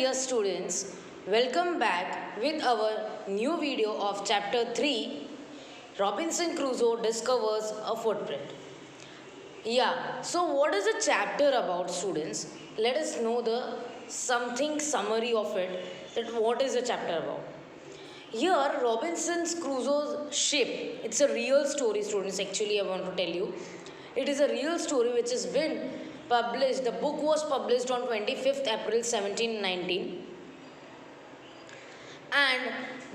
dear students, welcome back with our new video of chapter 3, Robinson Crusoe discovers a footprint. Yeah, so what is the chapter about, students? Let us know the something summary of it, that what is the chapter about. Here, Robinson Crusoe's ship, it's a real story, students, actually I want to tell you. It is a real story which has been published. The book was published on 25th April 1719, and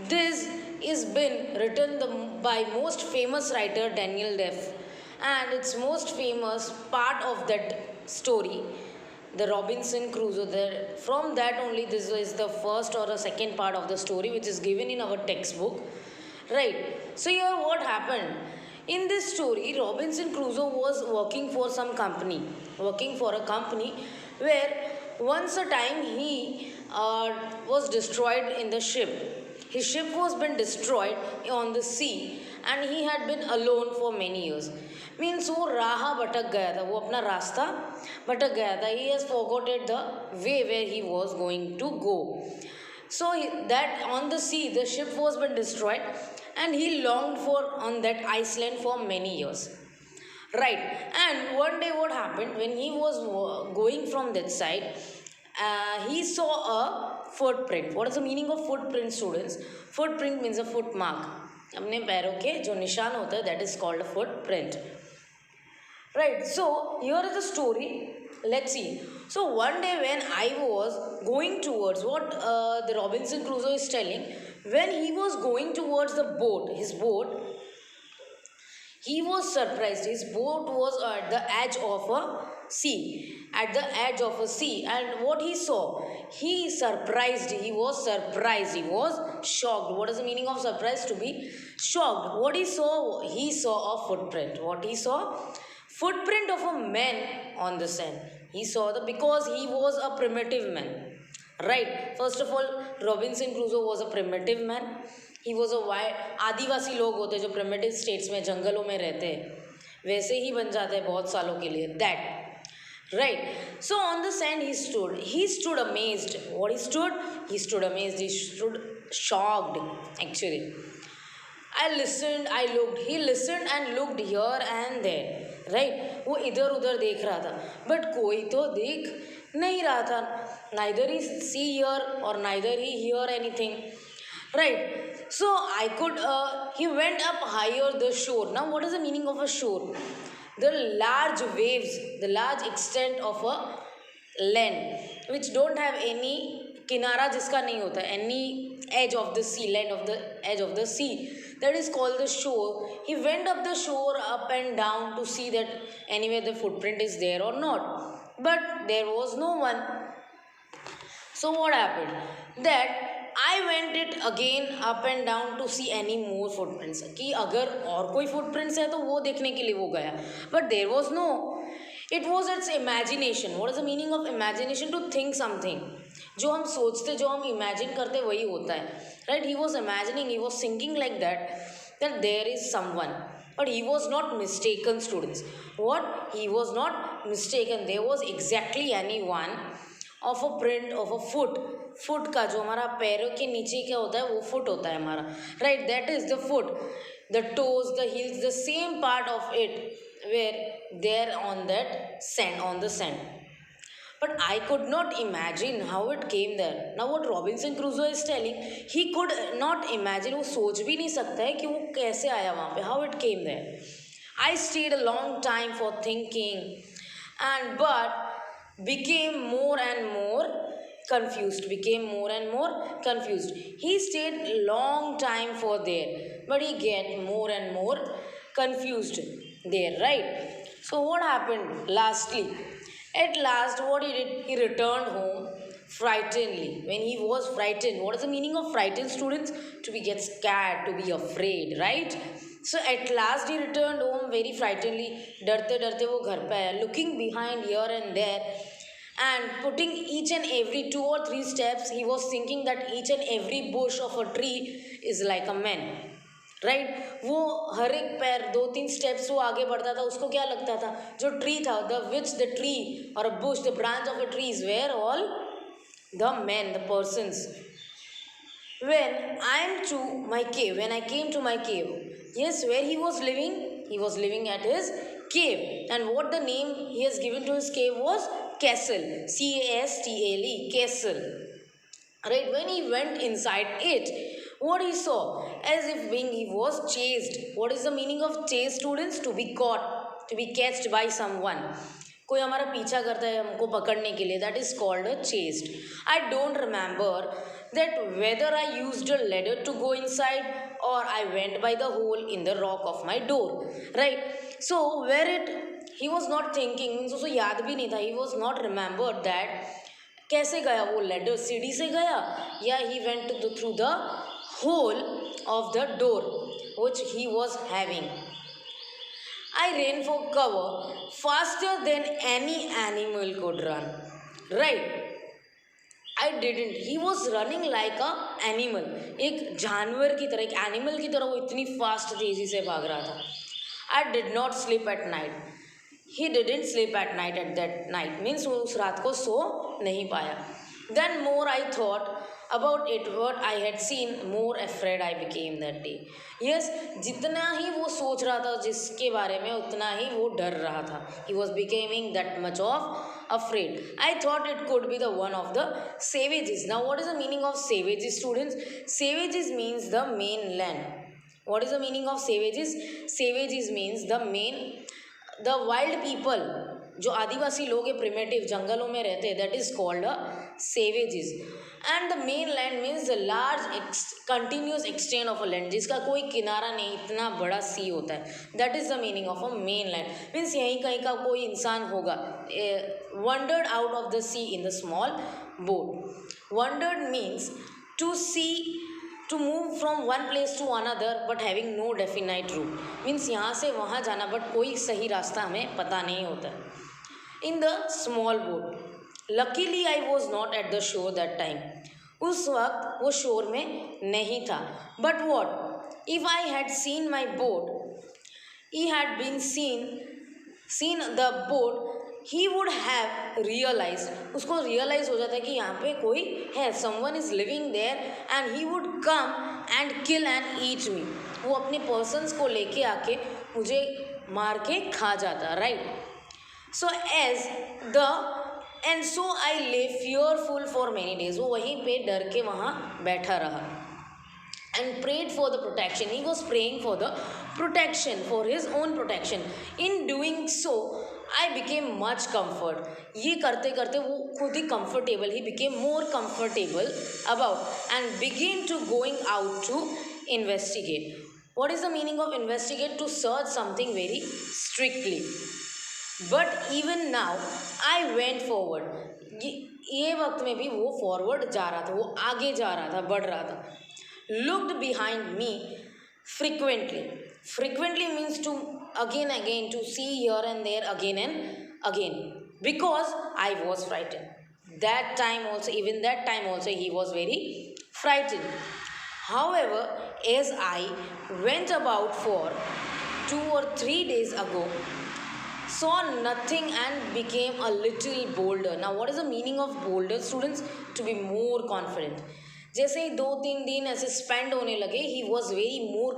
this is been written by most famous writer Daniel Defoe, and its most famous part of that story, the Robinson Crusoe. From that only this is the first or the second part of the story which is given in our textbook, right? So here what happened in this story, Robinson Crusoe was working for a company where once a time he was destroyed in the ship. His ship was been destroyed on the sea and he had been alone for many years. Means वो राह भटक गया था, वो अपना रास्ता भटक गया था. He has forgotten the way where he was going to go. So that on the sea the ship was been destroyed and he longed for on that Iceland for many years. Right, and one day what happened when he was going from that side, he saw a footprint. What is the meaning of footprint, students? Footprint means a foot mark. अपने पैरों के जो निशान होता है, that is called a footprint. Right, so here is the story. Let's see. So one day when I was going towards what the Robinson Crusoe is telling, when he was going towards the boat, his boat, he was surprised. His boat was at the edge of a sea. At the edge of a sea. And what he saw? He was surprised. He was shocked. What is the meaning of surprised? To be shocked. What he saw? He saw a footprint. What he saw? Footprint of a man on the sand. He saw because he was a primitive man. Right. First of all, Robinson Crusoe was a primitive man. He was a wild. आदिवासी लोग होते जो primitive states में जंगलों में रहते हैं वैसे ही बन जाते हैं बहुत सालों के लिए. That right. So on the sand he stood amazed. What he stood amazed, he stood shocked actually. I listened, I looked, he listened and looked here and there. Right, वो इधर उधर देख रहा था बट कोई तो देख नहीं रहा था. नाइदर ही सी हियर और neither he hear anything. Right, so he went up higher the shore. Now what is the meaning of a shore? The large waves, the large extent of a land which don't have any kinara, जिसका नहीं होता, any edge of the sea, land of the edge of the sea, that is called the shore. He went up the shore up and down to see that anywhere the footprint is there or not, but there was no one. So what happened? That I went it again up and down to see any more footprints. कि अगर और कोई footprints है तो वो देखने के लिए वो गया. But there was no. It was its imagination. What is the meaning of imagination? To think something. जो हम सोचते, जो हम imagine करते वही होता है. Right? He was imagining, he was thinking like that there is someone. But he was not mistaken, students. What? He was not mistaken. There was exactly anyone of a print of a foot. Foot का जो हमारा पैरों के नीचे क्या होता है वो फुट होता है हमारा. Right, that is the foot. The toes, the heels, the same part of it were there on that sand, on the sand. But I could not imagine how it came there. Now what Robinson Crusoe is telling, he could not imagine, वो सोच भी नहीं सकता है कि वो कैसे आया वहाँ पे. How it came there. I stayed a long time for thinking and but became more and more confused. He stayed long time for there, but he get more and more confused there. Right, so what happened lastly? At last what he did, he returned home frightenedly. When he was frightened, what is the meaning of frightened, students? To be get scared, to be afraid. Right, so at last he returned home very frightenedly. डरते डरते वो घर पे आया. Looking behind here and there and putting each and every 2 or 3 steps, he was thinking that each and every bush of a tree is like a man. Right, वो हर एक पैर 2-3 steps वो आगे बढ़ता था, उसको क्या लगता था जो ट्री था, the tree or a bush, the branch of a tree is where all the men, the persons. When I came to my cave, yes, where he was living at his cave. And what the name he has given to his cave was castle, Castale, castle. Right, when he went inside it, what he saw, as if being he was chased. What is the meaning of chase, students? To be caught, to be catched by someone. कोई हमारा पीछा करता है हमको पकड़ने के लिए, that is called a chased. I don't remember that whether I used a ladder to go inside or I went by the hole in the rock of my door, right? So where it, he was not thinking, means उसको याद भी नहीं था, he was not remembered that कैसे गया वो ladder, सीढ़ी से गया या he went through the hole of the door which he was having. I ran for cover faster than any animal could run. Right? I didn't. He was running like a animal. एक जानवर की तरह, एक animal की तरह वो इतनी fast तेजी से भाग रहा था. I did not sleep at night. He didn't sleep at night at that night. Means वो उस रात को सो नहीं पाया. Then more I thought about it, what I had seen, more afraid I became that day. Yes, जितना ही वो सोच रहा था जिसके बारे में, उतना ही वो डर रहा था. He was becoming that much of afraid. I thought it could be the one of the savages. Now what is the meaning of savages, students? Savages means the mainland. What is the meaning of savages? Savages means the wild people. जो आदिवासी लोग हैं, primitive जंगलों में रहते हैं, that is called savages. And the mainland means the large continuous extend of a land, जिसका कोई किनारा नहीं, इतना बड़ा सी होता है, that is the meaning of a mainland. Means यहीं कहीं का कोई इंसान होगा. Wandered out of the sea in the small boat. Wandered means to see, to move from one place to another but having no definite route. Means यहाँ से वहाँ जाना but कोई सही रास्ता हमें पता नहीं होता. In the small boat. Luckily I was not at the shore that time. उस वक्त वो शोर में नहीं था. But what? If I had seen my boat, he had been seen the boat, he would have realized. उसको realize हो जाता है कि यहाँ पे कोई है, someone is living there and he would come and kill and eat me. वो अपने persons को लेके आके मुझे मार के खा जाता, right? So I lay fearful for many days. वो वहीं पे डर के वहाँ बैठा रहा. And prayed for the protection. He was praying for the protection, for his own protection. In doing so, I became much comfort. ये करते करते वो खुद ही comfortable. He became more comfortable about and began to going out to investigate. What is the meaning of investigate? To search something very strictly. But even now, I went forward. ये वक्त में भी वो forward जा रहा था, वो आगे जा रहा था, बढ़ रहा था. Looked behind me frequently. Frequently means to again to see here and there again and again, because I was frightened. That time also he was very frightened. However, as I went about for 2 or 3 days ago, saw nothing and became a little bolder. Now what is the meaning of bolder, students? To be more confident. जैसे ही 2-3 दिन ऐसे spend होने लगे, he was very more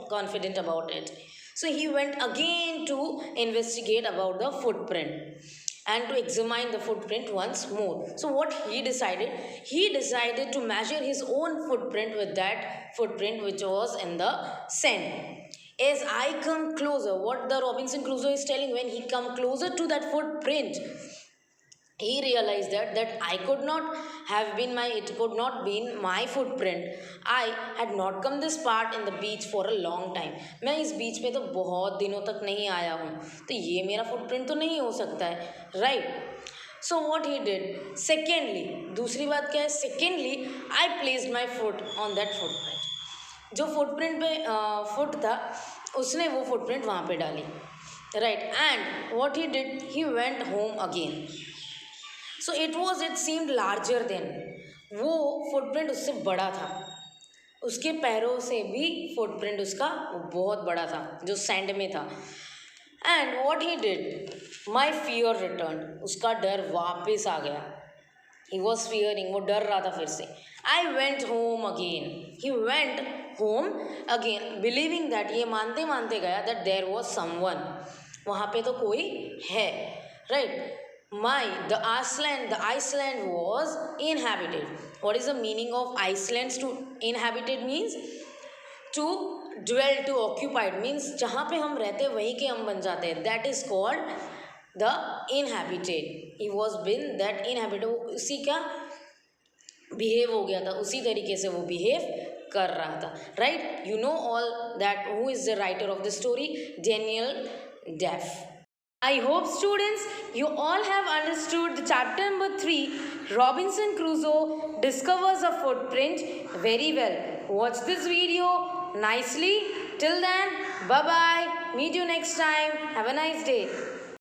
confident about it. So he went again to investigate about the footprint and to examine the footprint once more. So what he decided to measure his own footprint with that footprint which was in the sand. As I come closer, what the Robinson Crusoe is telling, when he come closer to that footprint, he realized that it could not be my footprint. I had not come this part in the beach for a long time. मैं इस बीच में तो बहुत दिनों तक नहीं आया हूँ, तो ये मेरा footprint तो नहीं हो सकता है, right? So what he did, secondly, दूसरी बात क्या है, secondly I placed my foot on that footprint. जो footprint पे foot था, उसने वो footprint वहाँ पे डाली, right? And what he did, he went home again. So it seemed larger than. वो फुटप्रिंट उससे बड़ा था, उसके पैरों से भी फुटप्रिंट उसका बहुत बड़ा था जो सैंड में था. And what he did, my fear return. उसका डर वापस आ गया. ही वॉज फियरिंग, वो डर रहा था फिर से. I went home again. He went home again believing that, ये मानते मानते गया दैट देयर वॉज समवन, वहाँ पे तो कोई है. Right. The Iceland was inhabited. What is the meaning of Iceland? To inhabited means to dwell, to occupied means जहाँ पे हम रहते वहीं के हम बन जाते हैं. That is called the inhabited. He was been that inhabited. उसी का बिहेव हो गया था, उसी तरीके से वो बिहेव कर रहा था. Right. You know all that who is the writer of the story? Daniel Defoe. I hope students you all have understood the chapter number 3, Robinson Crusoe discovers a footprint, very well. Watch this video nicely. Till then, bye bye. Meet you next time. Have a nice day.